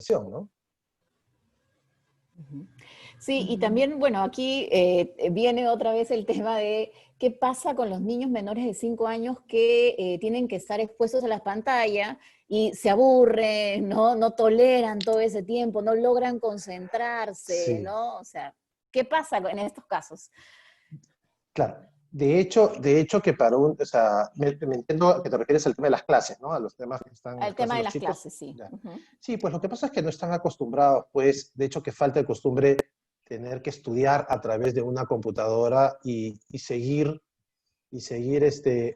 ¿no? Sí, y también, bueno, aquí viene otra vez el tema de qué pasa con los niños menores de 5 años que tienen que estar expuestos a las pantallas y se aburren, ¿no? No toleran todo ese tiempo, no logran concentrarse, Sí, ¿no? O sea, ¿qué pasa en estos casos? claro. De hecho que para un, o sea, me entiendo que te refieres al tema de las clases, ¿no? A los temas que están en las El clases tema de de los las chicos. clases, sí. Ya. Ujú. Sí, pues lo que pasa es que no están acostumbrados, pues, de hecho que falta de costumbre tener que estudiar a través de una computadora y seguir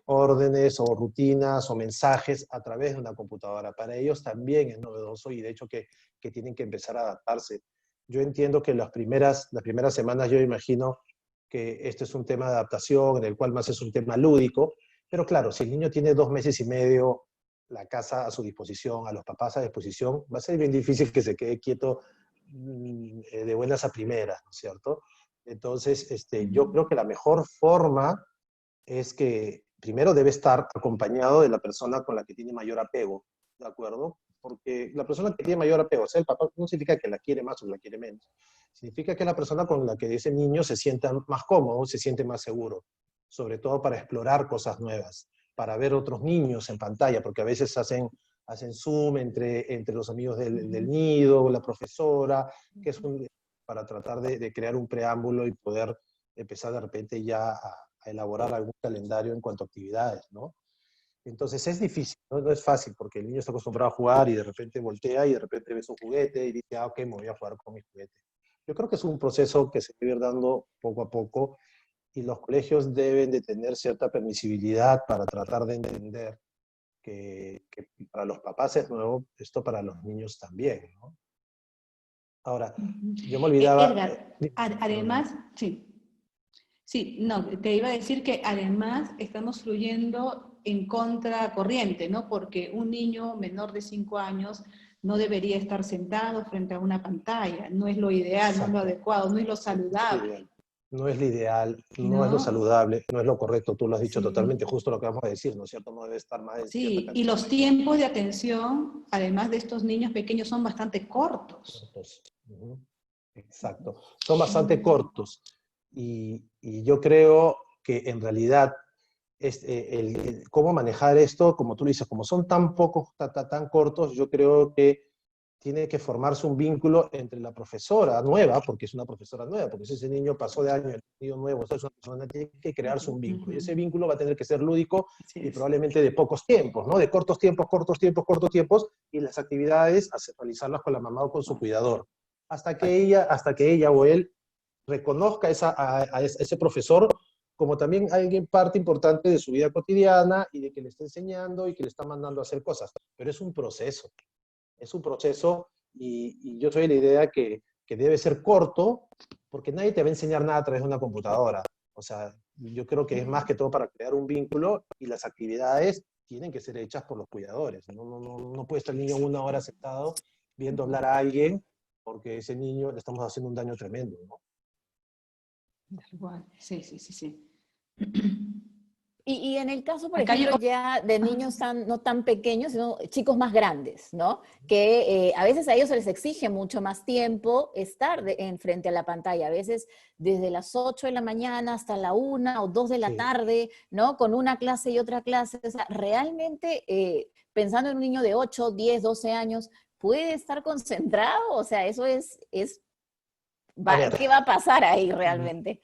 órdenes o rutinas o mensajes a través de una computadora. Para ellos también es novedoso y de hecho que tienen que empezar a adaptarse. Yo entiendo que las primeras semanas yo imagino que este es un tema de adaptación, en el cual más es un tema lúdico, pero claro, si el niño tiene 2 meses y medio la casa a su disposición, a los papás a disposición, va a ser bien difícil que se quede quieto de buenas a primeras, ¿no es cierto? Entonces, yo creo que la mejor forma es que primero debe estar acompañado de la persona con la que tiene mayor apego, ¿de acuerdo? Porque la persona que tiene mayor apego, o sea, el papá, no significa que la quiere más o la quiere menos. Significa que es la persona con la que ese niño se sienta más cómodo, se siente más seguro, sobre todo para explorar cosas nuevas, para ver otros niños en pantalla, porque a veces hacen Zoom entre los amigos del nido, la profesora, que es para tratar de crear un preámbulo y poder empezar de repente ya a elaborar algún calendario en cuanto a actividades, ¿no? Entonces es difícil, ¿no? No es fácil porque el niño está acostumbrado a jugar y de repente voltea y de repente ve su juguete y dice, ah, ok, me voy a jugar con mi juguete. Yo creo que es un proceso que se debe ir dando poco a poco y los colegios deben de tener cierta permisibilidad para tratar de entender que para los papás es nuevo, esto para los niños también, ¿no? Ahora, Ujú. yo me olvidaba, Edgar, perdón, además, sí, sí, no, te iba a decir que además estamos fluyendo en contracorriente, ¿no? Porque un niño menor de 5 años no debería estar sentado frente a una pantalla, no es lo ideal, no es lo exacto, adecuado, no es lo no es lo ideal. saludable, No es lo ideal, no es lo ¿no? saludable, no es lo correcto, tú lo has dicho totalmente, Sí. justo lo que vamos a decir, ¿no es cierto? No debe estar más de cierta Sí, y cantidad los tiempos de atención, además de estos niños pequeños, son bastante cortos. cortos. Ujú. Exacto, son bastante Mm. cortos y yo creo que en realidad cómo manejar esto, como tú dices, como son tan pocos, tan cortos, yo creo que tiene que formarse un vínculo entre la profesora nueva, porque es una profesora nueva, porque si ese niño pasó de año, el niño nuevo, o sea, es una persona, tiene que crearse un vínculo. Y ese Ujú. vínculo va a tener que ser lúdico Así y es. probablemente de pocos tiempos, ¿no? De cortos tiempos, cortos tiempos, cortos tiempos, y las actividades, realizarlas con la mamá o con su cuidador. Hasta que ella o él reconozca a ese profesor como también alguien parte importante de su vida cotidiana y de que le está enseñando y que le está mandando a hacer cosas. Pero es un proceso y yo soy de la idea que debe ser corto porque nadie te va a enseñar nada a través de una computadora. O sea, yo creo que es más que todo para crear un vínculo y las actividades tienen que ser hechas por los cuidadores. No puede estar el niño 1 hora sentado viendo hablar a alguien porque ese niño le estamos haciendo un daño tremendo, ¿no? Tal cual. Sí, sí, sí, sí. Y en el caso, por Acá yo... ejemplo, ya de niños no tan pequeños, sino chicos más grandes, ¿no? Que a veces a ellos se les exige mucho más tiempo estar en frente a la pantalla, a veces desde las 8 de la mañana hasta la 1 o 2 de la Sí. tarde, ¿no? Con una clase y otra clase. O sea, realmente, pensando en un niño de 8, 10, 12 años, ¿puede estar concentrado? O sea, eso A ver, ¿qué va a pasar ahí realmente?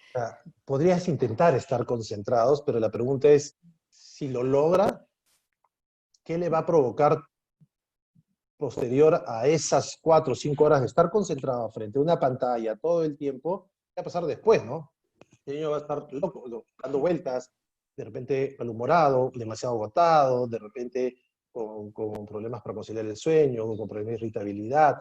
podrías intentar estar concentrados, pero la pregunta es, si lo logra, ¿qué le va a provocar posterior a esas 4 o 5 horas de estar concentrado frente a una pantalla todo el tiempo? ¿Qué va a pasar después, no? El niño va a estar loco, dando vueltas, de repente malhumorado, demasiado agotado, de repente con problemas para conciliar el sueño, con problemas de irritabilidad.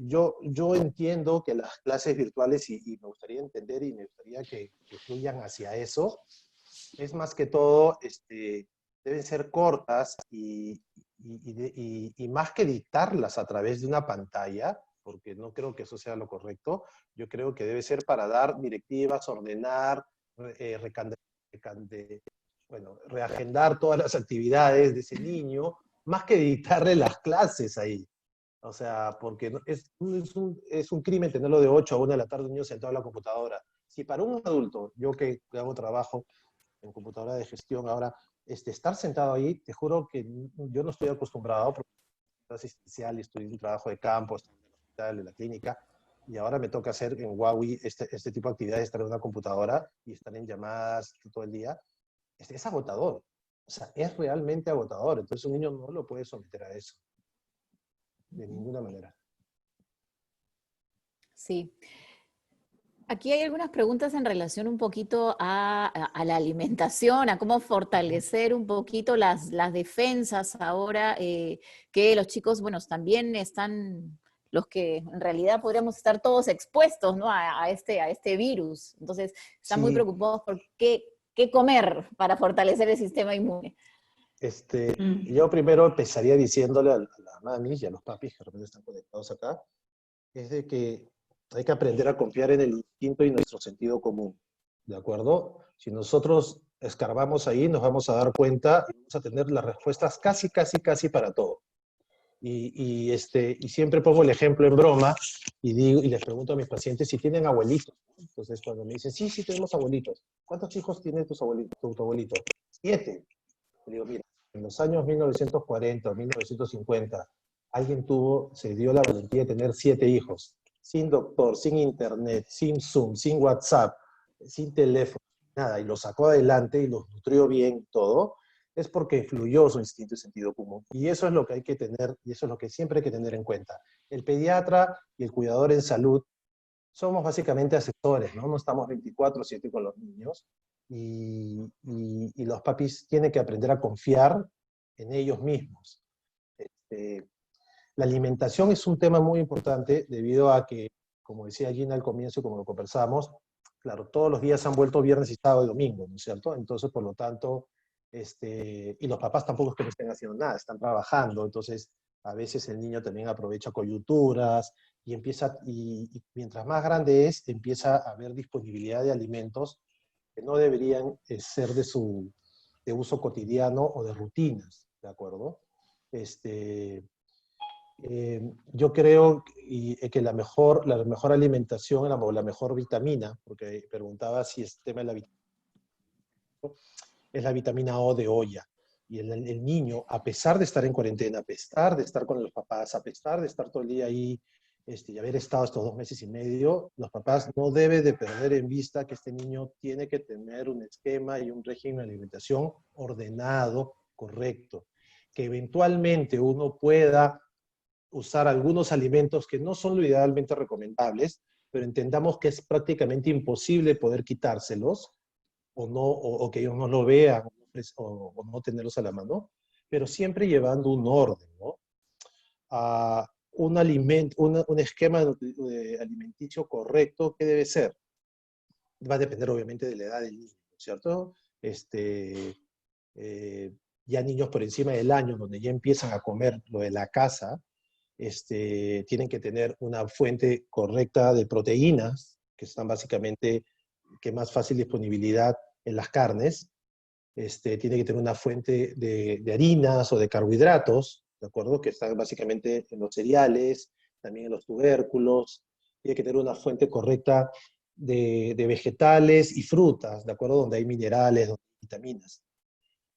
Yo entiendo que las clases virtuales, y me gustaría entender y me gustaría que fluyan hacia eso, es más que todo, deben ser cortas y más que dictarlas a través de una pantalla, porque no creo que eso sea lo correcto, yo creo que debe ser para dar directivas, ordenar, reagendar todas las actividades de ese niño, más que dictarle las clases ahí. O sea, porque es un crimen tenerlo de 8 a 1 de la tarde un niño sentado en la computadora. Si para un adulto, yo que hago trabajo en computadora de gestión ahora, estar sentado ahí, te juro que yo no estoy acostumbrado, porque soy asistencial y estoy en un trabajo de campo, estoy en el hospital, en la clínica, y ahora me toca hacer en Huawei este tipo de actividades, estar en una computadora y estar en llamadas todo el día. Es agotador. O sea, es realmente agotador. Entonces un niño no lo puede someter a eso, de ninguna manera. Sí. Aquí hay algunas preguntas en relación un poquito a la alimentación, a cómo fortalecer un poquito las defensas ahora, que los chicos, bueno, también están los que en realidad podríamos estar todos expuestos, ¿no? a este virus. Entonces, están muy Sí, preocupados por qué comer para fortalecer el sistema inmune. yo primero empezaría diciéndole a las mamis y a los papis que de repente están conectados acá, es de que hay que aprender a confiar en el instinto y nuestro sentido común, ¿de acuerdo? Si nosotros escarbamos ahí, nos vamos a dar cuenta y vamos a tener las respuestas casi, casi, casi para todo. Y siempre pongo el ejemplo en broma y les pregunto a mis pacientes si tienen abuelitos. Entonces, cuando me dicen, sí, sí, tenemos abuelitos. ¿Cuántos hijos tiene tus abuelitos, tu abuelito? 7. Le digo, mira, en los años 1940 o 1950, alguien se dio la valentía de tener 7 hijos, sin doctor, sin internet, sin Zoom, sin WhatsApp, sin teléfono, nada, y los sacó adelante y los nutrió bien todo, es porque fluyó su instinto y sentido común. Y eso es lo que hay que tener, y eso es lo que siempre hay que tener en cuenta. El pediatra y el cuidador en salud somos básicamente asesores, ¿no? No estamos 24/7 con los niños, y los papis tienen que aprender a confiar en ellos mismos. Este, la alimentación es un tema muy importante debido a que, como decía Gina al comienzo, como lo conversamos, claro, todos los días se han vuelto viernes y sábado y domingo, ¿no es cierto? Entonces, por lo tanto, y los papás tampoco es que no estén haciendo nada, están trabajando, entonces a veces el niño también aprovecha coyunturas y mientras más grande es, empieza a haber disponibilidad de alimentos que no deberían ser de uso cotidiano o de rutinas, ¿de acuerdo? Este, yo creo que la mejor alimentación o la mejor vitamina, porque preguntaba si es tema de la vitamina, es la vitamina O de olla. Y el niño, a pesar de estar en cuarentena, a pesar de estar con los papás, a pesar de estar todo el día ahí y haber estado estos 2 meses y medio, los papás no deben de perder en vista que este niño tiene que tener un esquema y un régimen de alimentación ordenado, correcto. Que eventualmente uno pueda usar algunos alimentos que no son lo idealmente recomendables, pero entendamos que es prácticamente imposible poder quitárselos o, no, o que ellos no lo vean o no tenerlos a la mano, pero siempre llevando un orden, ¿no? Un esquema alimenticio correcto, ¿qué debe ser? Va a depender obviamente de la edad del niño, ¿no es cierto? Ya niños por encima del año, donde ya empiezan a comer lo de la casa, tienen que tener una fuente correcta de proteínas, que están básicamente, que más fácil disponibilidad en las carnes. Tiene que tener una fuente de harinas o de carbohidratos, ¿de acuerdo? Que están básicamente en los cereales, también en los tubérculos. Tiene que tener una fuente correcta de vegetales y frutas, ¿de acuerdo? Donde hay minerales, donde hay vitaminas.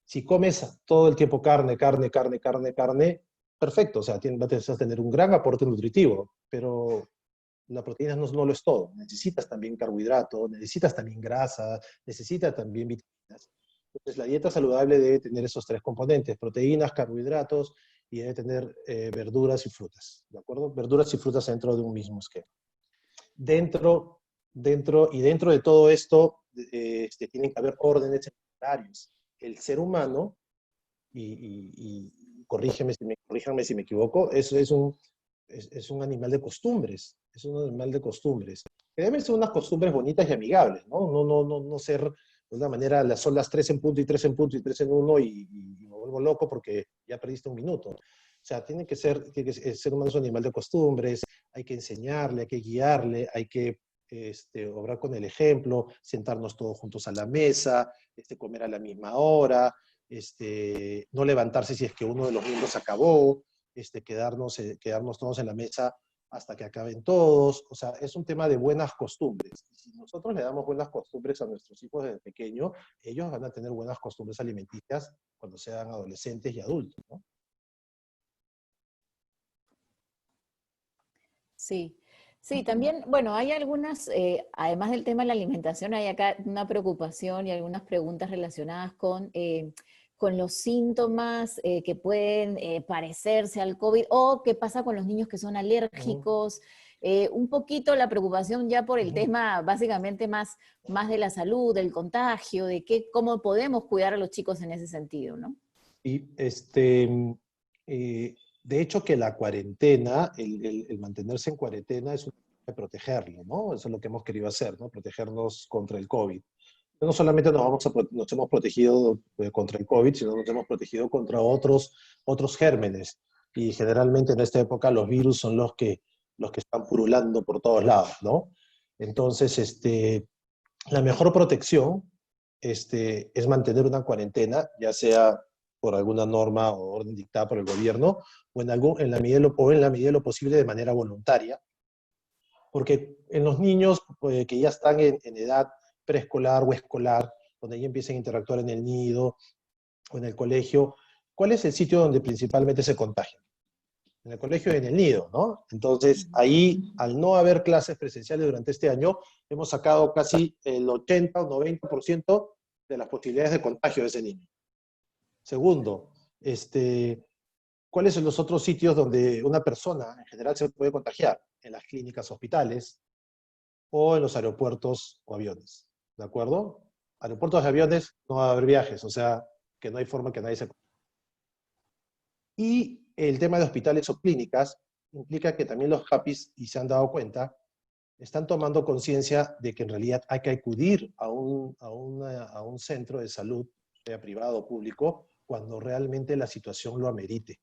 Si comes todo el tiempo carne, carne, carne, carne, carne, perfecto, o sea, vas a tener un gran aporte nutritivo, pero la proteína no lo es todo. Necesitas también carbohidratos, necesitas también grasa, necesitas también vitaminas. Entonces, la dieta saludable debe tener esos 3 componentes: proteínas, carbohidratos, y debe tener verduras y frutas, ¿de acuerdo? Verduras y frutas dentro de un mismo esquema. Dentro de todo esto, tienen que haber órdenes alimentarios. El ser humano, corríjanme si me equivoco, es un animal de costumbres, es un animal de costumbres. Que deben ser unas costumbres bonitas y amigables, ¿no? No ser de una manera, son las 3 en punto y 3 en punto y 3 en 1 y me vuelvo loco porque ya perdiste un minuto. O sea, el ser humano es un animal de costumbres, hay que enseñarle, hay que guiarle, hay que obrar con el ejemplo, sentarnos todos juntos a la mesa, comer a la misma hora, no levantarse si es que uno de los miembros acabó, quedarnos todos en la mesa hasta que acaben todos. O sea, es un tema de buenas costumbres. Si nosotros le damos buenas costumbres a nuestros hijos desde pequeño, ellos van a tener buenas costumbres alimenticias cuando sean adolescentes y adultos, ¿no? Sí, sí, también, bueno, hay algunas, además del tema de la alimentación, hay acá una preocupación y algunas preguntas relacionadas con los síntomas que pueden parecerse al COVID o qué pasa con los niños que son Ujú, alérgicos. Un poquito la preocupación ya por el ujú. tema básicamente más de la salud, del contagio, de cómo podemos cuidar a los chicos en ese sentido, ¿no? Y eh, de hecho que la cuarentena, el mantenerse en cuarentena es una forma de protegerlo, ¿no? Eso es lo que hemos querido hacer, ¿no? Protegernos contra el COVID. No solamente nos hemos protegido contra el COVID, sino nos hemos protegido contra otros gérmenes. Y generalmente en esta época los virus son los que están purulando por todos lados, ¿no? Entonces, la mejor protección es mantener una cuarentena, ya sea por alguna norma o orden dictada por el gobierno, o en la medida de lo posible de manera voluntaria, porque en los niños que ya están en edad preescolar o escolar, donde ya empiezan a interactuar en el nido o en el colegio, ¿cuál es el sitio donde principalmente se contagian? En el colegio y en el nido, ¿no? Entonces, ahí, al no haber clases presenciales durante este año, hemos sacado casi el 80 o 90% de las posibilidades de contagio de ese niño. Segundo, ¿cuáles son los otros sitios donde una persona en general se puede contagiar? En las clínicas, hospitales o en los aeropuertos o aviones, ¿de acuerdo? Aeropuertos y aviones no va a haber viajes, o sea, que no hay forma que nadie se... Y el tema de hospitales o clínicas implica que también los HAPIs, y se han dado cuenta, están tomando conciencia de que en realidad hay que acudir a un centro de salud, sea privado o público, cuando realmente la situación lo amerite,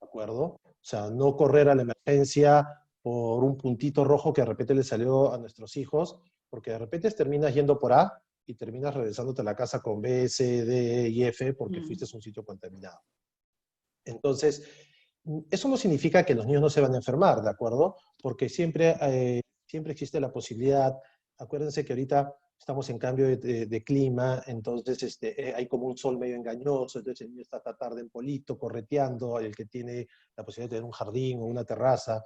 ¿de acuerdo? O sea, no correr a la emergencia por un puntito rojo que de repente le salió a nuestros hijos, porque de repente terminas yendo por A y terminas regresándote a la casa con B, C, D y F porque fuiste a un sitio contaminado. Entonces, eso no significa que los niños no se van a enfermar, ¿de acuerdo? Porque siempre existe la posibilidad, acuérdense que ahorita estamos en cambio de clima, entonces hay como un sol medio engañoso, entonces el niño está esta tarde en polito, correteando, el que tiene la posibilidad de tener un jardín o una terraza.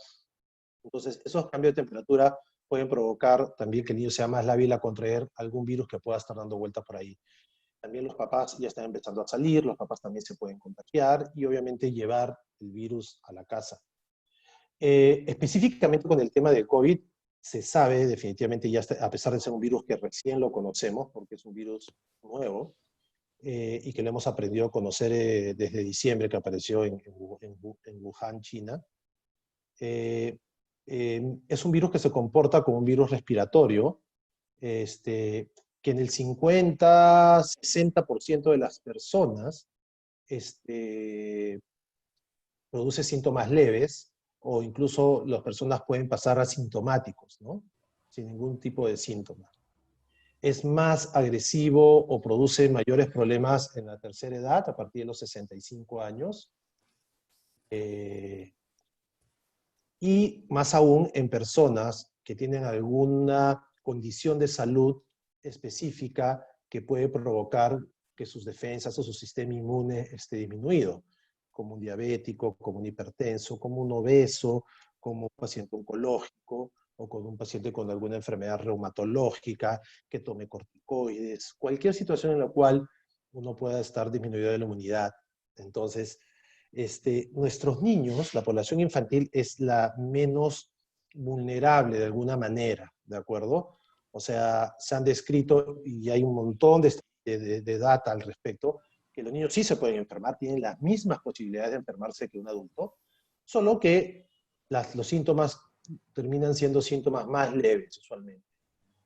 Entonces, esos cambios de temperatura pueden provocar también que el niño sea más lábil a contraer algún virus que pueda estar dando vueltas por ahí. También los papás ya están empezando a salir, los papás también se pueden contagiar y obviamente llevar el virus a la casa. Específicamente con el tema del COVID, se sabe definitivamente, ya está, a pesar de ser un virus que recién lo conocemos, porque es un virus nuevo, y que lo hemos aprendido a conocer desde diciembre, que apareció en Wuhan, China, es un virus que se comporta como un virus respiratorio, que en el 50-60% de las personas produce síntomas leves o incluso las personas pueden pasar asintomáticos, ¿no? Sin ningún tipo de síntoma. Es más agresivo o produce mayores problemas en la tercera edad, a partir de los 65 años, y más aún en personas que tienen alguna condición de salud específica que puede provocar que sus defensas o su sistema inmune esté disminuido, como un diabético, como un hipertenso, como un obeso, como un paciente oncológico o con un paciente con alguna enfermedad reumatológica que tome corticoides, cualquier situación en la cual uno pueda estar disminuido de la inmunidad. Entonces, nuestros niños, la población infantil, es la menos vulnerable de alguna manera, ¿de acuerdo? O sea, se han descrito y hay un montón de data al respecto, que los niños sí se pueden enfermar, tienen las mismas posibilidades de enfermarse que un adulto, solo que los síntomas terminan siendo síntomas más leves usualmente.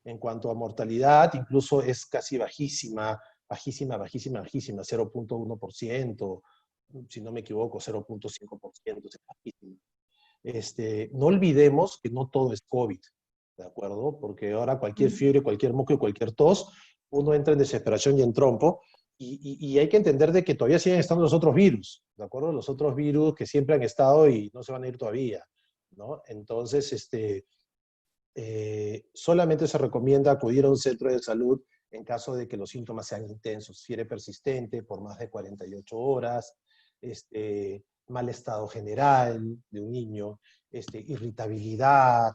En cuanto a mortalidad, incluso es casi bajísima, bajísima, bajísima, bajísima, 0.1%, si no me equivoco, 0.5%, es bajísimo. No olvidemos que no todo es COVID, ¿de acuerdo? Porque ahora cualquier fiebre, cualquier moco y cualquier tos, uno entra en desesperación y en trompo, y hay que entender de que todavía siguen estando los otros virus, ¿de acuerdo? Los otros virus que siempre han estado y no se van a ir todavía, ¿no? Entonces, solamente se recomienda acudir a un centro de salud en caso de que los síntomas sean intensos, fiebre persistente por más de 48 horas, mal estado general de un niño, irritabilidad,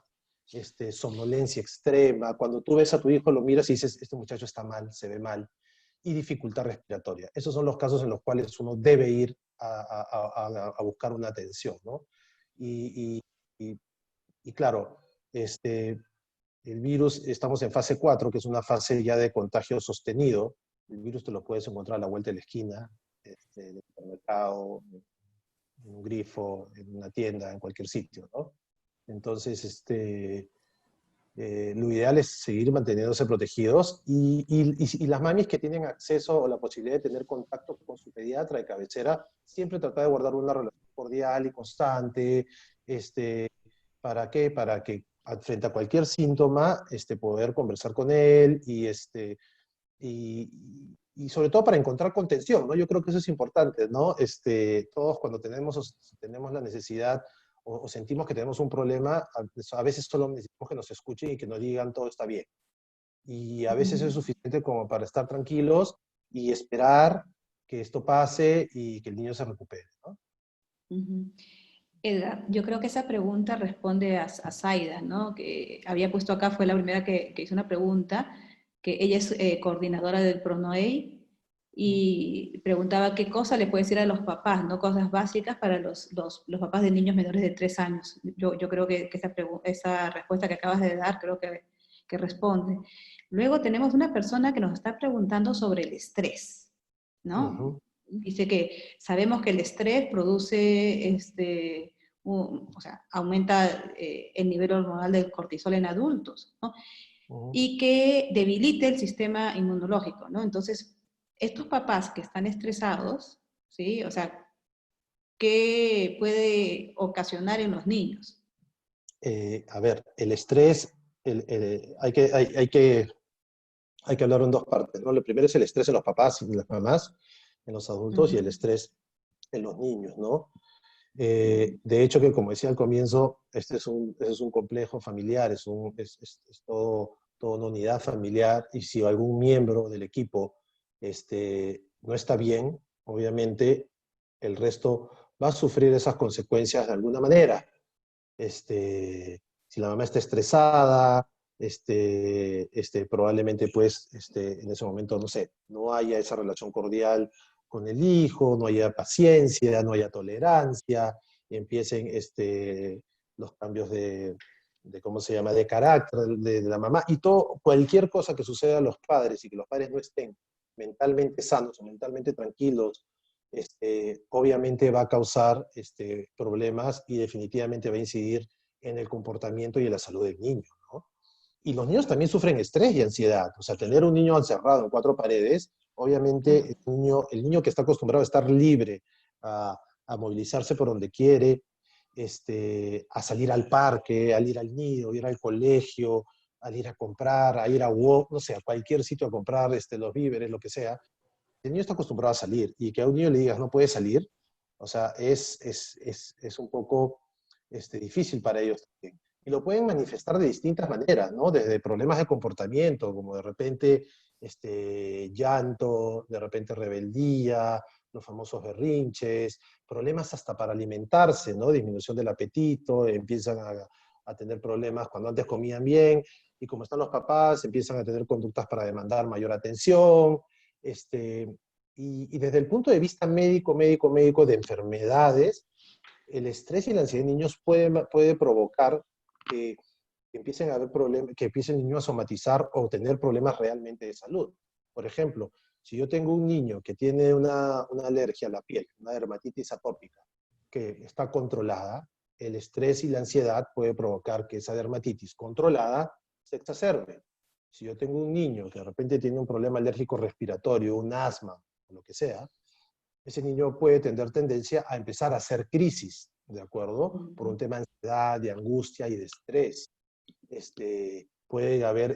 somnolencia extrema. Cuando tú ves a tu hijo, lo miras y dices, este muchacho está mal, se ve mal, y dificultad respiratoria. Esos son los casos en los cuales uno debe ir a buscar una atención, ¿no? Y, y, y claro, el virus, estamos en fase 4, que es una fase ya de contagio sostenido. El virus te lo puedes encontrar a la vuelta de la esquina, en el supermercado, en un grifo, en una tienda, en cualquier sitio, ¿no? Entonces, lo ideal es seguir manteniéndose protegidos y las mamis que tienen acceso o la posibilidad de tener contacto con su pediatra de cabecera, siempre tratar de guardar una relación cordial y constante. ¿Para qué? Para que frente a cualquier síntoma poder conversar con él y sobre todo para encontrar contención, ¿no? Yo creo que eso es importante, ¿no? Todos cuando tenemos la necesidad o sentimos que tenemos un problema, a veces solo necesitamos que nos escuchen y que nos digan todo está bien. Y a veces es suficiente como para estar tranquilos y esperar que esto pase y que el niño se recupere, ¿no? Edgar, yo creo que esa pregunta responde a Zaida, ¿no? Que había puesto acá, fue la primera que hizo una pregunta, que ella es coordinadora del PRONOEI y preguntaba qué cosa le puede decir a los papás, ¿no? Cosas básicas para los papás de niños menores de 3 años. Yo creo que esa respuesta que acabas de dar, creo que responde. Luego tenemos una persona que nos está preguntando sobre el estrés, ¿no? Dice que sabemos que el estrés produce, o sea, aumenta el nivel hormonal del cortisol en adultos, ¿no? Y que debilite el sistema inmunológico, ¿no? Entonces, estos papás que están estresados, ¿sí? O sea, ¿qué puede ocasionar en los niños? A ver, el estrés, hay que hablar en dos partes, ¿no? Lo primero es el estrés en los papás y en las mamás, en los adultos, y el estrés en los niños, ¿no? De hecho, que como decía al comienzo, este es un complejo familiar, es todo una unidad familiar, y si algún miembro del equipo no está bien, obviamente el resto va a sufrir esas consecuencias de alguna manera. Si la mamá está estresada, probablemente pues en ese momento, no sé, no haya esa relación cordial con el hijo, no haya paciencia, no haya tolerancia, y empiecen los cambios ¿cómo se llama?, de carácter de la mamá, y cualquier cosa que suceda a los padres y que los padres no estén mentalmente sanos o mentalmente tranquilos, obviamente va a causar problemas y definitivamente va a incidir en el comportamiento y en la salud del niño, ¿no? Y los niños también sufren estrés y ansiedad. O sea, tener un niño encerrado en 4 paredes, obviamente el niño que está acostumbrado a estar libre, a movilizarse por donde quiere, a salir al parque, al ir al nido, ir al colegio, al ir a comprar, a ir a walk, no sé, a cualquier sitio a comprar los víveres, lo que sea, el niño está acostumbrado a salir y que a un niño le digas no puede salir, o sea, es un poco difícil para ellos también. Y lo pueden manifestar de distintas maneras, ¿no? Desde problemas de comportamiento, como de repente llanto, de repente rebeldía, los famosos berrinches, problemas hasta para alimentarse, ¿no? Disminución del apetito, empiezan a tener problemas cuando antes comían bien, y como están los papás, empiezan a tener conductas para demandar mayor atención, y desde el punto de vista médico de enfermedades, el estrés y la ansiedad en niños puede provocar que empiecen a haber problemas, que empiecen el niño a somatizar o tener problemas realmente de salud. Por ejemplo, si yo tengo un niño que tiene una alergia a la piel, una dermatitis atópica, que está controlada, el estrés y la ansiedad puede provocar que esa dermatitis controlada se exacerbe. Si yo tengo un niño que de repente tiene un problema alérgico respiratorio, un asma, o lo que sea, ese niño puede tener tendencia a empezar a hacer crisis, ¿de acuerdo? Por un tema de ansiedad, de angustia y de estrés. Puede haber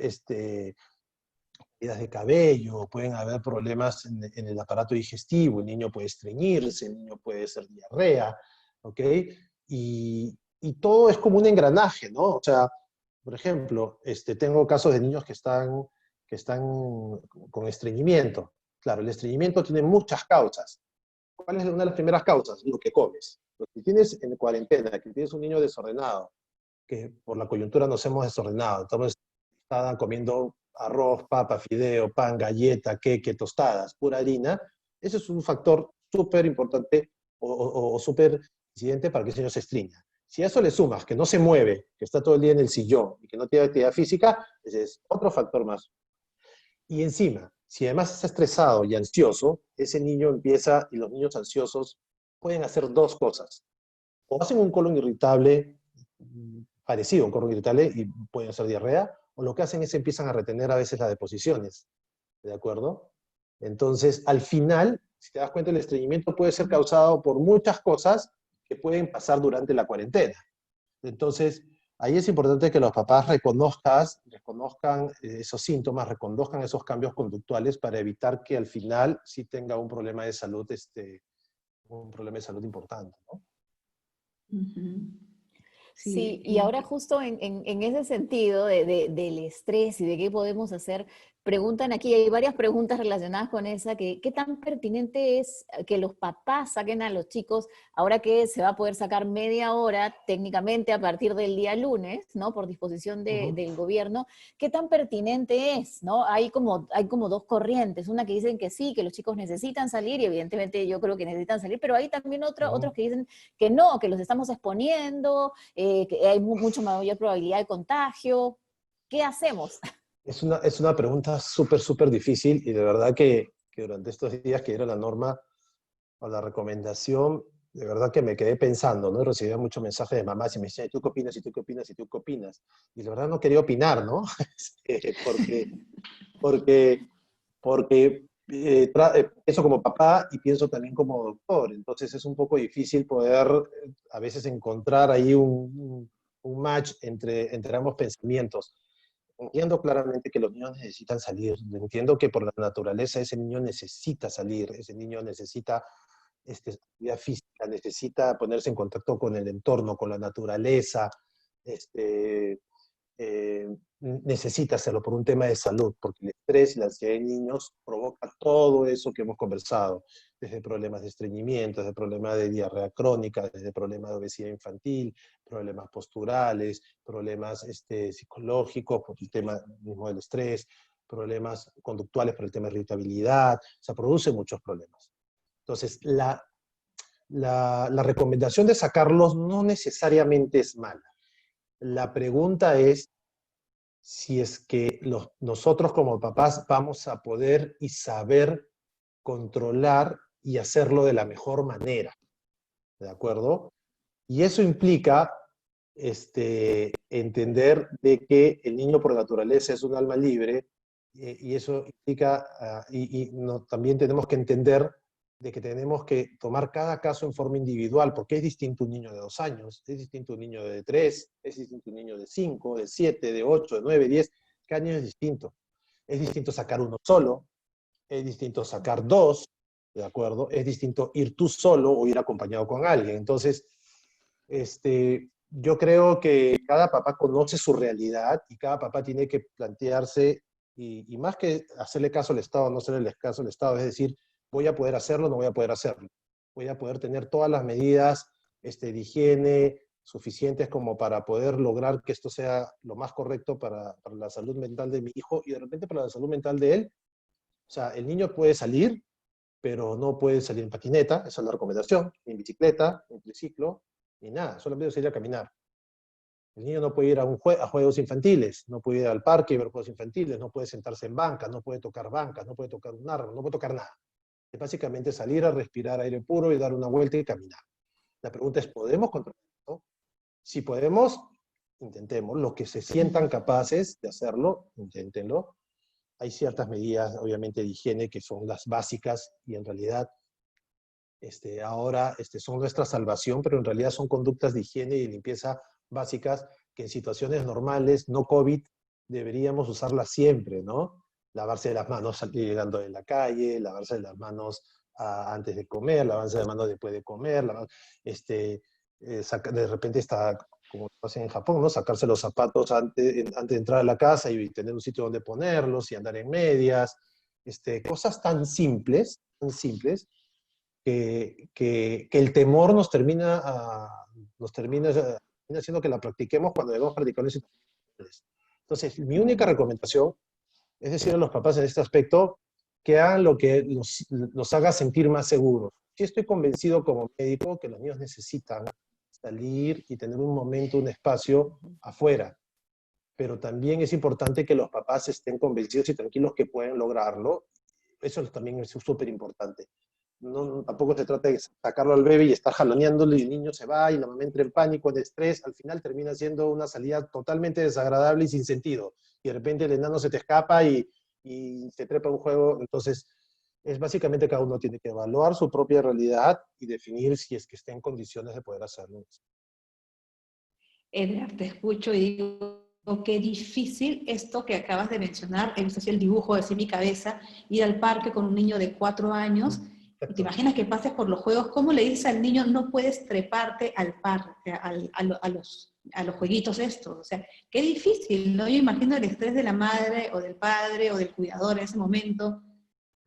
caídas de cabello, pueden haber problemas en el aparato digestivo, el niño puede estreñirse, el niño puede hacer diarrea, ¿ok? Y todo es como un engranaje, ¿no? O sea, por ejemplo, tengo casos de niños que están con estreñimiento. Claro, el estreñimiento tiene muchas causas. ¿Cuál es una de las primeras causas? Lo que comes. Lo que tienes en cuarentena, que tienes un niño desordenado, que por la coyuntura nos hemos desordenado, entonces estaban comiendo arroz, papa, fideo, pan, galleta, queque, tostadas, pura harina, ese es un factor súper importante o súper incidente para que ese niño se estreña. Si a eso le sumas que no se mueve, que está todo el día en el sillón y que no tiene actividad física, ese es otro factor más. Y encima, si además está estresado y ansioso, ese niño empieza, y los niños ansiosos pueden hacer dos cosas. O hacen un colon irritable, parecido a un colon irritable, y pueden hacer diarrea, o lo que hacen es empiezan a retener a veces las deposiciones, ¿de acuerdo? Entonces, al final, si te das cuenta, el estreñimiento puede ser causado por muchas cosas que pueden pasar durante la cuarentena. Entonces, ahí es importante que los papás reconozcan esos síntomas, reconozcan esos cambios conductuales para evitar que al final sí tenga un problema de salud, un problema de salud importante, ¿no? Ujú. Sí, Sí, y ahora justo en ese sentido del estrés y de qué podemos hacer, preguntan aquí, hay varias preguntas relacionadas con esa, que qué tan pertinente es que los papás saquen a los chicos, ahora que se va a poder sacar media hora técnicamente a partir del día lunes, ¿no? Por disposición Ujú. del gobierno, qué tan pertinente es, ¿no? Hay como dos corrientes, una que dicen que sí, que los chicos necesitan salir, y evidentemente yo creo que necesitan salir, pero hay también otros Ujú. que dicen que no, que los estamos exponiendo, que hay mucho mayor probabilidad de contagio. ¿Qué hacemos? Es una pregunta súper, súper difícil y de verdad que durante estos días que dieron la norma o la recomendación, de verdad que me quedé pensando, ¿no? Recibía muchos mensajes de mamás y me decían, ¿y tú qué opinas? ¿Y tú qué opinas? ¿Y tú qué opinas? Y la verdad no quería opinar, ¿no? Porque, porque pienso como papá y pienso también como doctor, entonces es un poco difícil poder a veces encontrar ahí un match entre ambos pensamientos. Entiendo claramente que los niños necesitan salir, entiendo que por la naturaleza ese niño necesita salir, ese niño necesita actividad física, necesita ponerse en contacto con el entorno, con la naturaleza, este, necesita hacerlo por un tema de salud, porque el estrés y la ansiedad en niños provoca todo eso que hemos conversado, desde problemas de estreñimiento, desde problemas de diarrea crónica, desde problemas de obesidad infantil, problemas posturales, problemas psicológicos por el tema mismo del estrés, problemas conductuales por el tema de irritabilidad, o sea, produce muchos problemas. Entonces, la recomendación de sacarlos no necesariamente es mala. La pregunta es si es que nosotros como papás vamos a poder y saber controlar y hacerlo de la mejor manera, ¿de acuerdo? Y eso implica entender de que el niño por naturaleza es un alma libre, y eso implica, también tenemos que entender de que tenemos que tomar cada caso en forma individual, porque es distinto un niño de 2 años, es distinto un niño de 3, es distinto un niño de 5, de 7, de 8, de 9, 10, cada niño es distinto. Es distinto sacar uno solo, es distinto sacar dos, ¿de acuerdo? Es distinto ir tú solo o ir acompañado con alguien. Entonces, yo creo que cada papá conoce su realidad y cada papá tiene que plantearse, y más que hacerle caso al Estado, no hacerle caso al Estado, es decir, voy a poder hacerlo, no voy a poder hacerlo. Voy a poder tener todas las medidas de higiene suficientes como para poder lograr que esto sea lo más correcto para la salud mental de mi hijo y de repente para la salud mental de él. O sea, el niño puede salir, pero no puede salir en patineta, esa es la recomendación, ni en bicicleta, ni en triciclo, ni nada, solamente salir a caminar. El niño no puede ir a juegos infantiles, no puede ir al parque y ver juegos infantiles, no puede sentarse en bancas, no puede tocar bancas, no puede tocar un árbol, no puede tocar nada. Es básicamente salir a respirar aire puro y dar una vuelta y caminar. La pregunta es, ¿podemos controlar esto? Si podemos, intentemos. Los que se sientan capaces de hacerlo, inténtenlo. Hay ciertas medidas, obviamente, de higiene que son las básicas y en realidad ahora son nuestra salvación, pero en realidad son conductas de higiene y de limpieza básicas que en situaciones normales, no COVID, deberíamos usarlas siempre, ¿no? lavarse las manos llegando de la calle, lavarse las manos antes de comer, lavarse las manos después de comer, de repente está, como lo hacen en Japón, ¿no? Sacarse los zapatos antes de entrar a la casa y tener un sitio donde ponerlos y andar en medias, cosas tan simples que el temor nos termina haciendo que la practiquemos cuando debemos practicarlo en situaciones. Entonces, mi única recomendación es decir a los papás en este aspecto que hagan lo que los haga sentir más seguros. Sí estoy convencido como médico que los niños necesitan salir y tener un momento, un espacio afuera, pero también es importante que los papás estén convencidos y tranquilos que pueden lograrlo. Eso también es súper importante. No, tampoco se trata de sacarlo al bebé y estar jaloneándolo y el niño se va y la mamá entra en pánico, en estrés, al final termina siendo una salida totalmente desagradable y sin sentido. Y de repente el enano se te escapa y se trepa un juego. Entonces, es básicamente cada uno tiene que evaluar su propia realidad y definir si es que está en condiciones de poder hacerlo. Edgar, te escucho y digo, qué difícil esto que acabas de mencionar. He visto así el dibujo, así en mi cabeza, ir al parque con un niño de 4 años, y te imaginas que pases por los juegos. ¿Cómo le dices al niño, no puedes treparte al parque, a los jueguitos estos? O sea, qué difícil, ¿no? Yo imagino el estrés de la madre, o del padre, o del cuidador en ese momento.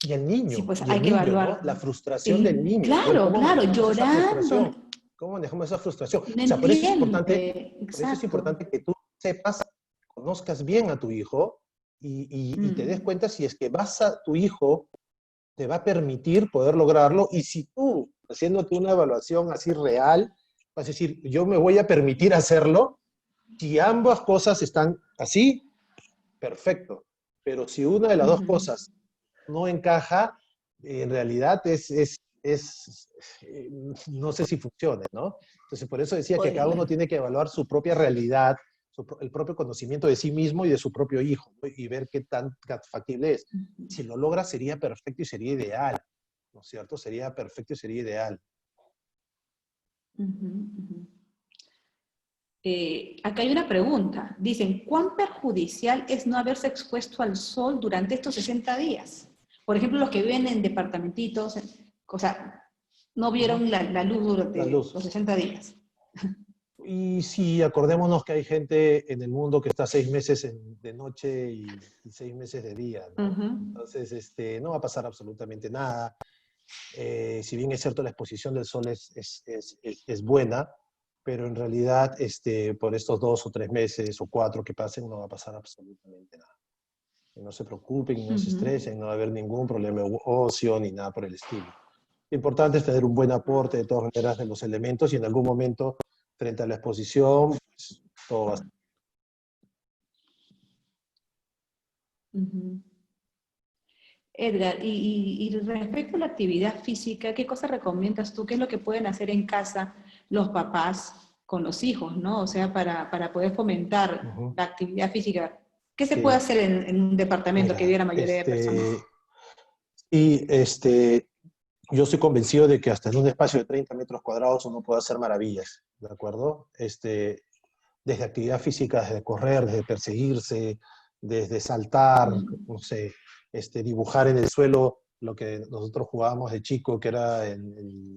Y el niño, Sí, pues hay que evaluar, ¿no? La frustración del niño. Claro, ¿Cómo claro, manejamos esa llorando. frustración? ¿Cómo manejamos esa frustración? No O sea, por eso es entiende, importante exacto. que tú sepas, conozcas bien a tu hijo y te des cuenta si es que tu hijo te va a permitir poder lograrlo, y si tú, haciéndote una evaluación así real, vas a decir, yo me voy a permitir hacerlo, si ambas cosas están así, perfecto. Pero si una de las dos cosas no encaja, en realidad no sé si funcione, ¿no? Entonces, por eso decía que cada uno Oye, tiene que evaluar su propia realidad, el propio conocimiento de sí mismo y de su propio hijo, ¿no? Y ver qué tan factible es. Si lo logra, sería perfecto y sería ideal, ¿no es cierto? Sería perfecto y sería ideal. Acá hay una pregunta. Dicen, ¿cuán perjudicial es no haberse expuesto al sol durante estos 60 días? Por ejemplo, los que viven en departamentitos, o sea, no Ujú. vieron la luz La durante los luz. 60 días. Y sí, acordémonos que hay gente en el mundo que está 6 meses de noche y 6 meses de día, ¿no? Entonces, no va a pasar absolutamente nada. Si bien es cierto, la exposición del sol es buena, pero en realidad, por estos 2 o 3 meses o 4 que pasen, no va a pasar absolutamente nada. Y no se preocupen, no se estresen, no va a haber ningún problema óseo ni nada por el estilo. Lo importante es tener un buen aporte de todas maneras de los elementos y en algún momento, frente a la exposición, pues, todo va a estar. Edgar, y respecto a la actividad física, ¿qué cosas recomiendas tú? ¿Qué es lo que pueden hacer en casa los papás con los hijos, ¿no? O sea, para poder fomentar Ujú. la actividad física. ¿Qué se puede Sí, hacer en un departamento que vive mira, la mayoría de personas? y yo estoy convencido de que hasta en un espacio de 30 metros cuadrados uno puede hacer maravillas, ¿de acuerdo? Desde actividad física, desde correr, desde perseguirse, desde saltar, no sé, dibujar en el suelo lo que nosotros jugábamos de chico, que era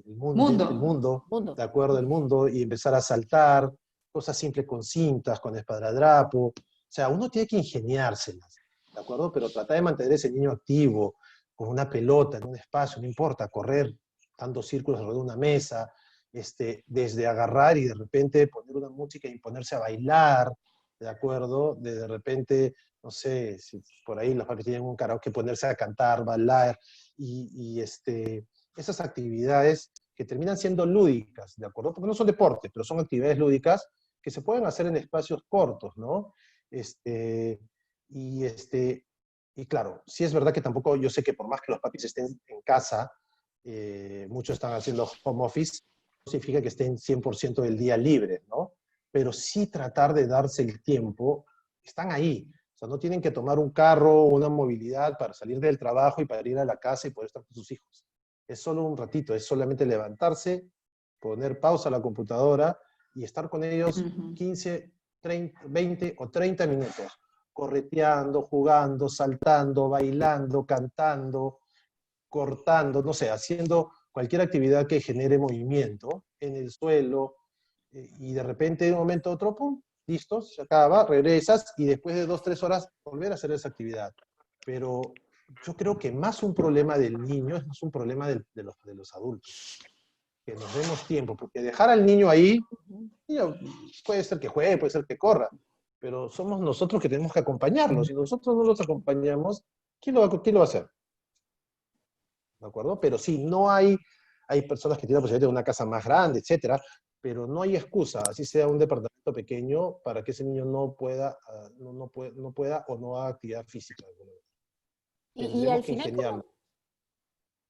Mundo. el mundo, mundo. ¿de acuerdo? El mundo, y empezar a saltar, cosas simples con cintas, con esparadrapo. O sea, uno tiene que ingeniárselas, ¿de acuerdo? Pero tratar de mantener ese niño activo, con una pelota en un espacio, no importa, correr dando círculos alrededor de una mesa, desde agarrar y de repente poner una música y ponerse a bailar, ¿de acuerdo? De repente, no sé, si por ahí los papás tienen un karaoke, ponerse a cantar, bailar, esas actividades que terminan siendo lúdicas, ¿de acuerdo? Porque no son deportes, pero son actividades lúdicas que se pueden hacer en espacios cortos, ¿no? Y, y claro, sí es verdad que tampoco, yo sé que por más que los papis estén en casa, muchos están haciendo home office, no significa que estén 100% del día libres, ¿no? Pero sí tratar de darse el tiempo, están ahí. O sea, no tienen que tomar un carro o una movilidad para salir del trabajo y para ir a la casa y poder estar con sus hijos. Es solo un ratito, es solamente levantarse, poner pausa a la computadora y estar con ellos 15, 30, 20 o 30 minutos. correteando, jugando, saltando, bailando, cantando, cortando, no sé, haciendo cualquier actividad que genere movimiento en el suelo, y de repente de un momento a otro, pum, listo, se acaba, regresas y después de 2, 3 horas volver a hacer esa actividad. Pero yo creo que más un problema del niño es más un problema de los adultos, que nos demos tiempo, porque dejar al niño ahí, niño, puede ser que juegue, puede ser que corra, pero somos nosotros que tenemos que acompañarlos. Si nosotros no los acompañamos, quién lo va a hacer? ¿De acuerdo? Pero sí, hay personas que tienen la posibilidad de una casa más grande, etcétera, pero no hay excusa, así sea un departamento pequeño, para que ese niño no pueda, no pueda o no haga actividad física. Y Tendremos al que final, ingeniarlo.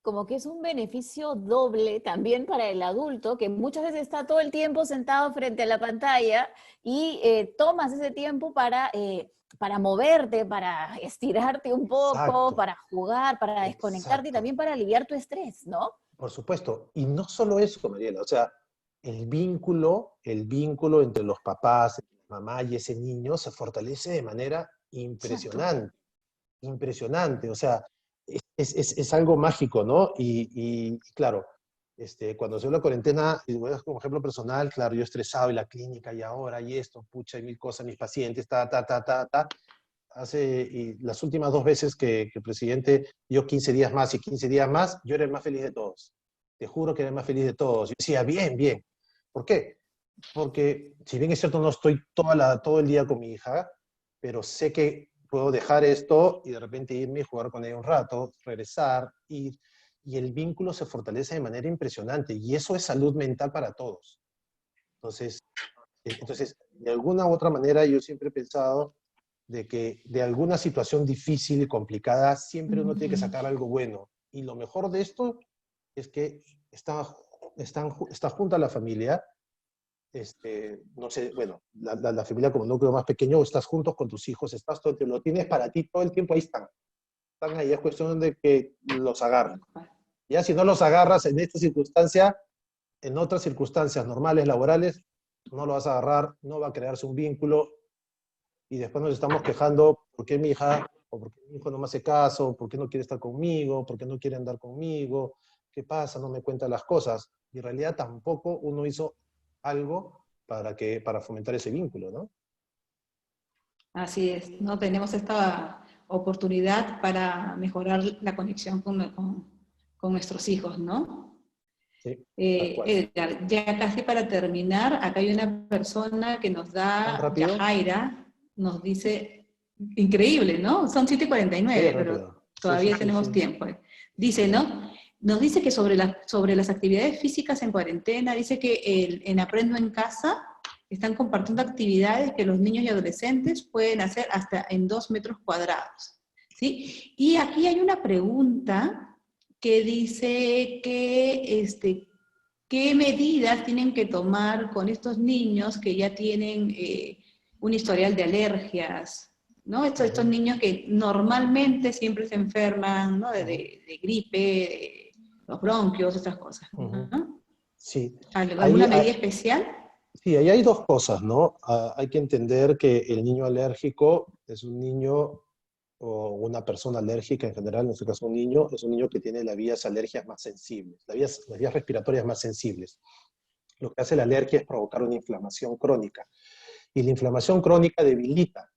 como que es un beneficio doble también para el adulto, que muchas veces está todo el tiempo sentado frente a la pantalla y tomas ese tiempo para moverte, para estirarte un poco, Exacto, para jugar, para desconectarte y exacto. también para aliviar tu estrés, ¿no? Por supuesto. Y no solo eso, Mariela, o sea, el vínculo entre los papás, entre la mamá y ese niño se fortalece de manera Exacto. impresionante, impresionante. O sea, es algo mágico, ¿no? Y claro, cuando se dio la cuarentena, y voy a dar como ejemplo personal, claro, yo estresado y la clínica y ahora y esto, pucha, y mil cosas, mis pacientes, y las últimas 2 veces que el presidente dio 15 días más y 15 días más, yo era el más feliz de todos. Te juro que era el más feliz de todos. Yo decía, bien, bien. ¿Por qué? Porque si bien es cierto, no estoy todo el día con mi hija, pero sé que puedo dejar esto y de repente irme y jugar con ella un rato, regresar, y el vínculo se fortalece de manera impresionante. Y eso es salud mental para todos. Entonces, de alguna u otra manera, yo siempre he pensado de que de alguna situación difícil y complicada, siempre uno tiene que Ujú. sacar algo bueno. Y lo mejor de esto es que está junta la familia, no sé, bueno, la familia como núcleo más pequeño, estás juntos con tus hijos, lo tienes para ti todo el tiempo, ahí están ahí, es cuestión de que los agarres. Ya si no los agarras en esta circunstancia, en otras circunstancias normales, laborales, no lo vas a agarrar, no va a crearse un vínculo, y después nos estamos quejando por qué mi hija o por qué mi hijo no me hace caso, por qué no quiere estar conmigo, por qué no quiere andar conmigo, qué pasa, no me cuenta las cosas. Y en realidad tampoco uno hizo algo para fomentar ese vínculo, ¿no? Así es, no tenemos esta oportunidad para mejorar la conexión con nuestros hijos, ¿no? Sí, tal cual. Edgar, ya casi para terminar, acá hay una persona que nos ¿Tan da, rápido? Yajaira, nos dice, increíble, ¿no? Son Sí, 7:49, pero rápido. Sí, sí, todavía sí, tenemos sí. tiempo. Dice, Ya. ¿no? Nos dice que sobre las actividades físicas en cuarentena, dice que en Aprendo en Casa están compartiendo actividades que los niños y adolescentes pueden hacer hasta en 2 metros cuadrados, ¿sí? Y aquí hay una pregunta que dice que, ¿qué medidas tienen que tomar con estos niños que ya tienen un historial de alergias? ¿No? Estos Ujú, niños que normalmente siempre se enferman, ¿no? ujú, De gripe, de los bronquios, estas cosas, ujú. ¿no? Sí. ¿Alguna Ahí, medida especial? sí, ahí hay dos cosas, ¿no? Hay que entender que el niño alérgico es un niño, o una persona alérgica en general, en este caso un niño, es un niño que tiene las vías alergias más sensibles, las vías respiratorias más sensibles. Lo que hace la alergia es provocar una inflamación crónica, y la inflamación crónica debilita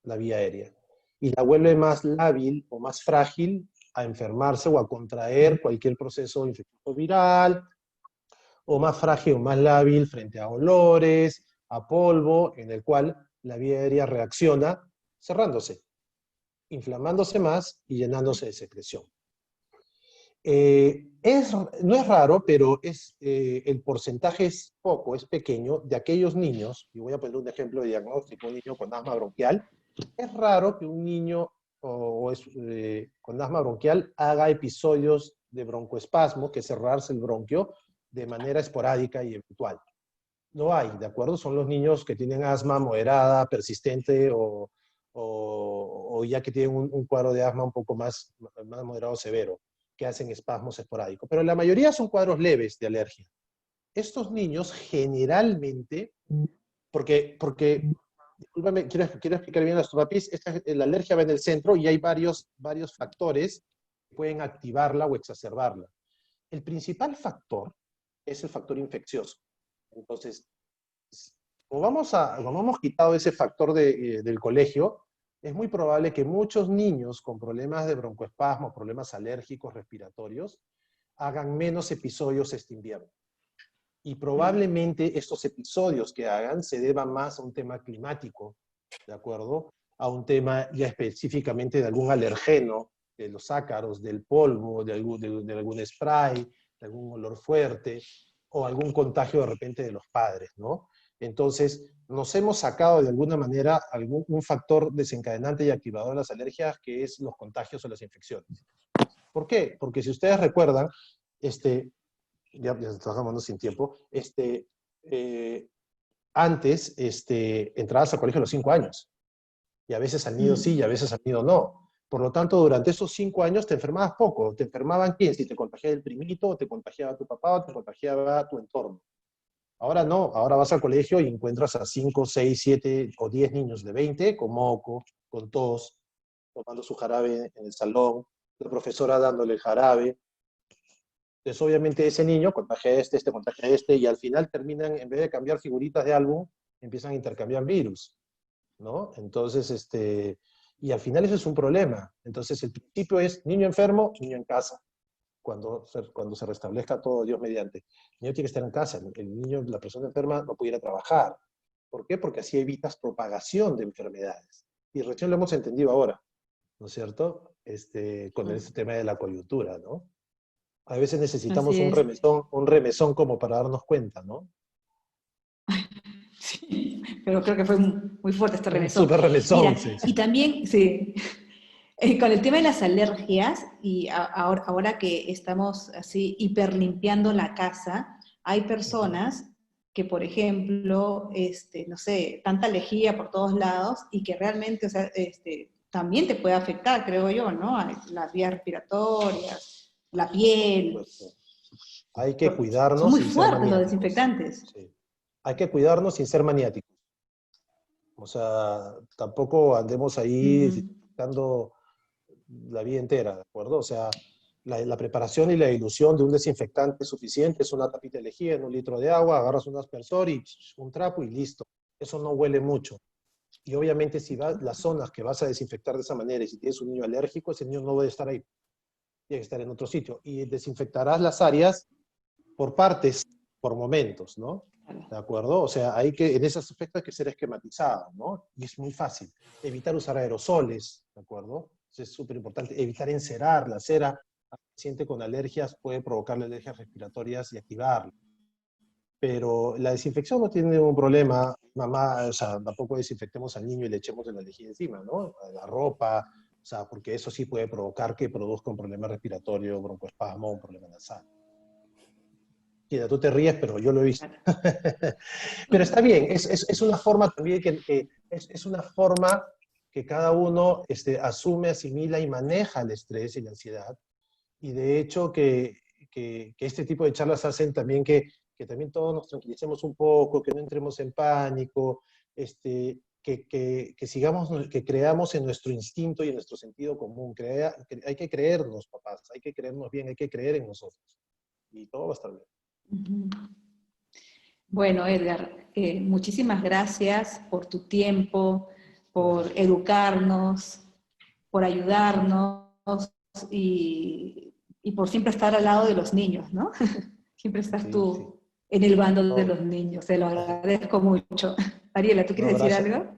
la vía aérea y la vuelve más lábil o más frágil a enfermarse o a contraer cualquier proceso infeccioso viral, o más frágil o más lábil frente a olores, a polvo, en el cual la vía aérea reacciona cerrándose, inflamándose más y llenándose de secreción. No es raro, pero el porcentaje es poco, es pequeño, de aquellos niños, y voy a poner un ejemplo de diagnóstico, un niño con asma bronquial. Es raro que un niño con asma bronquial haga episodios de broncoespasmo, que es cerrarse el bronquio, de manera esporádica y eventual. No hay, ¿de acuerdo? Son los niños que tienen asma moderada, persistente, o ya que tienen un cuadro de asma un poco más moderado o severo, que hacen espasmos esporádicos. Pero la mayoría son cuadros leves de alergia. Estos niños generalmente, porque discúlpame, quiero explicar bien esto, papis. La alergia va en el centro y hay varios factores que pueden activarla o exacerbarla. El principal factor es el factor infeccioso. Entonces, como hemos quitado ese factor del colegio, es muy probable que muchos niños con problemas de broncoespasmo, problemas alérgicos respiratorios, hagan menos episodios este invierno. Y probablemente estos episodios que hagan se deban más a un tema climático, ¿de acuerdo? A un tema ya específicamente de algún alergeno, de los ácaros, del polvo, de algún spray, de algún olor fuerte, o algún contagio de repente de los padres, ¿no? Entonces, nos hemos sacado de alguna manera un factor desencadenante y activador de las alergias, que es los contagios o las infecciones. ¿Por qué? Porque si ustedes recuerdan, ya trabajamos sin tiempo, antes entrabas al colegio a los 5 años, y a veces al nido sí, y a veces al nido no. Por lo tanto, durante esos 5 años te enfermabas poco. ¿Te enfermaban quién? Si te contagiaba el primito, o te contagiaba tu papá, o te contagiaba tu entorno. Ahora no, ahora vas al colegio y encuentras a 5, 6, 7 o 10 niños de 20 con moco, con tos, tomando su jarabe en el salón, la profesora dándole el jarabe. Entonces, obviamente, ese niño contagia a este contagia a este, y al final terminan, en vez de cambiar figuritas de álbum, empiezan a intercambiar virus, ¿no? Entonces, y al final eso es un problema. Entonces, el principio es niño enfermo, niño en casa. Cuando se restablezca todo, Dios mediante. El niño tiene que estar en casa. El niño, la persona enferma, no puede ir a trabajar. ¿Por qué? Porque así evitas propagación de enfermedades. Y recién lo hemos entendido ahora, ¿no es cierto? Con este tema de la coyuntura, ¿no? A veces necesitamos Así es. un remesón como para darnos cuenta, ¿no? Sí, pero creo que fue muy fuerte este Un remesón. súper remesón, Mira, sí. y también, sí, con el tema de las alergias, y ahora que estamos así hiperlimpiando la casa, hay personas que, por ejemplo, no sé, tanta lejía por todos lados y que realmente, o sea, también te puede afectar, creo yo, ¿no? Las vías respiratorias, la Por piel. supuesto. Hay que Son cuidarnos muy sin ser fuertes los maniáticos. desinfectantes. Sí. Hay que cuidarnos sin ser maniáticos. O sea, tampoco andemos ahí Ujú. desinfectando la vida entera, ¿de acuerdo? O sea, la preparación y la dilución de un desinfectante suficiente es una tapita de lejía en un litro de agua, agarras un aspersor y un trapo y listo. Eso no huele mucho. Y obviamente si vas las zonas que vas a desinfectar de esa manera, y si tienes un niño alérgico, ese niño no va a estar ahí, tiene que estar en otro sitio. Y desinfectarás las áreas por partes, por momentos, ¿no? ¿De acuerdo? O sea, en ese aspecto hay que ser esquematizado, ¿no? Y es muy fácil. Evitar usar aerosoles, ¿de acuerdo? Eso es súper importante. Evitar encerar. La cera al paciente con alergias puede provocarle alergias respiratorias y activarlo. Pero la desinfección no tiene ningún problema, mamá, o sea, tampoco desinfectemos al niño y le echemos el lejía encima, ¿no? A la ropa, o sea, porque eso sí puede provocar que produzca un problema respiratorio, broncoespasmo, un problema nasal. Mira, tú te ríes, pero yo lo he visto. Pero está bien, es una forma también es una forma que cada uno asume, asimila y maneja el estrés y la ansiedad. Y de hecho que este tipo de charlas hacen también que también todos nos tranquilicemos un poco, que no entremos en pánico, que sigamos, que creamos en nuestro instinto y en nuestro sentido común. Hay que creernos, papás, hay que creernos bien, hay que creer en nosotros. Y todo va a estar bien. Ujú. Bueno, Edgar, muchísimas gracias por tu tiempo, por Gracias. educarnos, por ayudarnos y por siempre estar al lado de los niños, ¿no? Siempre estás Sí, sí. tú en el bando de No, los niños, te lo agradezco mucho. Ariela, ¿tú no, quieres decir gracias. algo?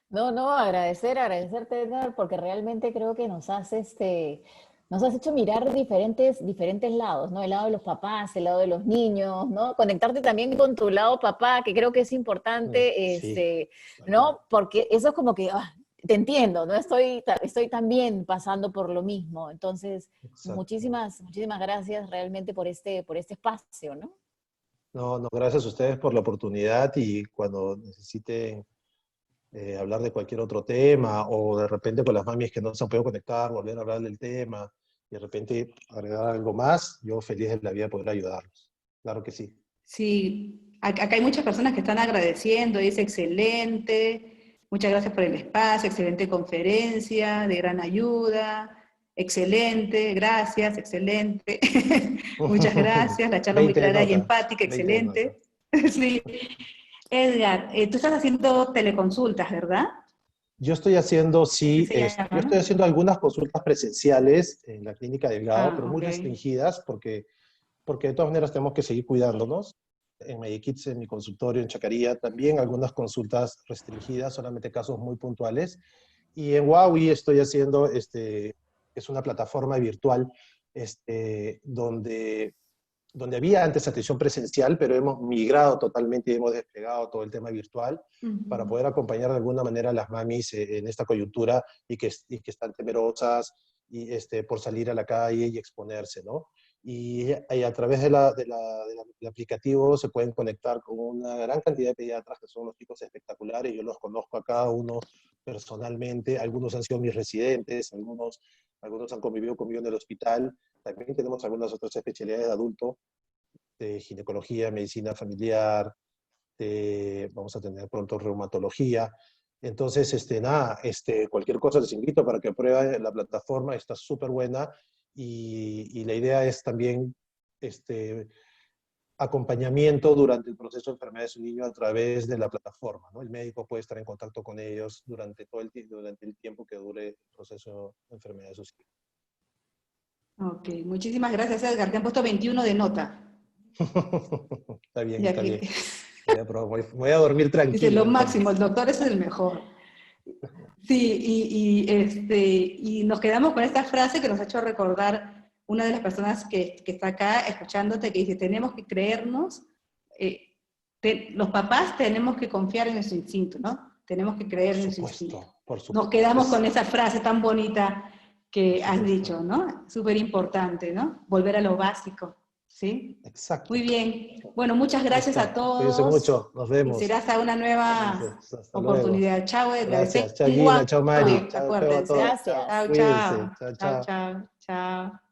No, agradecerte, Edgar, porque realmente creo que nos has hecho mirar diferentes lados, ¿no? El lado de los papás, el lado de los niños, ¿no? Conectarte también con tu lado papá, que creo que es importante, Sí, ¿no? Porque eso es como que, te entiendo, ¿no? Estoy también pasando por lo mismo. Entonces, exacto. muchísimas gracias realmente por este espacio, ¿no? No, no, gracias a ustedes por la oportunidad, y cuando necesiten hablar de cualquier otro tema, o de repente con las mamis que no se han podido conectar, volver a hablar del tema, y de repente agregar algo más, yo feliz de la vida de poder ayudarlos. Claro que sí. Sí, Acá hay muchas personas que están agradeciendo, dice excelente, muchas gracias por el espacio, excelente conferencia, de gran ayuda, excelente, gracias, excelente, muchas gracias, la charla muy 20 de clara y nota, empática, 20 de nota. excelente. Sí. Edgar, tú estás haciendo teleconsultas, ¿verdad? Yo estoy haciendo, Así sí, se llama, yo estoy ¿no? haciendo algunas consultas presenciales en la Clínica Delgado, Ah, pero muy ok. restringidas porque de todas maneras tenemos que seguir cuidándonos. En Medikits, en mi consultorio en Chacarilla, también algunas consultas restringidas, solamente casos muy puntuales. Y en Huawei estoy haciendo, es una plataforma virtual donde había antes atención presencial, pero hemos migrado totalmente y hemos desplegado todo el tema virtual para Ujú. poder acompañar de alguna manera a las mamis en esta coyuntura y que están temerosas por salir a la calle y exponerse, ¿no? Y a través del aplicativo se pueden conectar con una gran cantidad de pediatras que son unos chicos espectaculares. Yo los conozco a cada uno personalmente. Algunos han sido mis residentes, algunos han convivido conmigo en el hospital. También tenemos algunas otras especialidades de adulto, de ginecología, medicina familiar, vamos a tener pronto reumatología. Entonces, nada, cualquier cosa les invito para que prueben la plataforma, está súper buena y la idea es también acompañamiento durante el proceso de enfermedad de su niño a través de la plataforma, ¿no? El médico puede estar en contacto con ellos durante durante el tiempo que dure el proceso de enfermedad de sus hijos. Ok, muchísimas gracias, Edgar. Te han puesto 21 de nota. Está bien, Ya está que bien. Voy a dormir dice tranquilo lo entonces. máximo, el doctor es el mejor. Sí, y nos quedamos con esta frase que nos ha hecho recordar una de las personas que está acá escuchándote, que dice, tenemos que creernos, los papás tenemos que confiar en nuestro instinto, ¿no? Tenemos que creer en nuestro instinto. Por Nos supuesto. quedamos con esa frase tan bonita que Por has supuesto. dicho, ¿no? Súper importante, ¿no? Volver a lo básico, ¿sí? Muy Exacto. bien. Bueno, muchas gracias a Listo. Cuídense todos mucho. Nos y vemos. será hasta una nueva Cuídense. Hasta luego. oportunidad. Chao, Edgar. Estén Gracias. Chao, en Gina. Chao, Mari. Huawei, Chao, chao a acuérdense. todos. Chao. Gracias. Chao, Cuídense. chao. Chao, Chao, chao. chao. Chao.